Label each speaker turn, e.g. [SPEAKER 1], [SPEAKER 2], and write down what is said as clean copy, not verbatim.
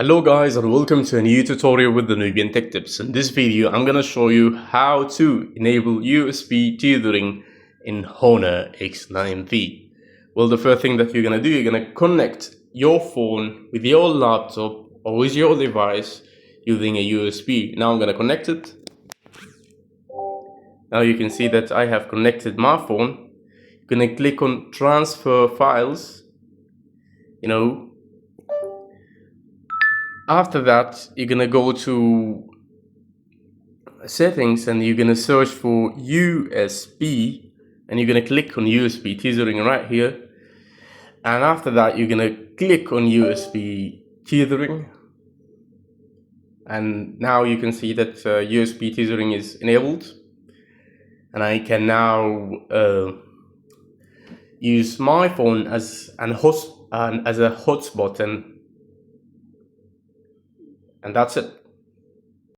[SPEAKER 1] Hello guys, and welcome to a new tutorial with the Nubian Tech Tips. In this video I'm going to show you how to enable USB tethering in HONOR X9c. Well, the first thing that you're going to do, you're going to connect your phone with your laptop or with your device using a USB. Now I'm going to connect it. Now you can see that I have connected my phone. You're going to click on transfer files. After that, you're gonna go to settings and you're gonna search for USB and you're gonna click on USB tethering right here. And after that, you're gonna click on USB tethering. And now you can see that USB tethering is enabled. And I can now use my phone as a hotspot, and that's it.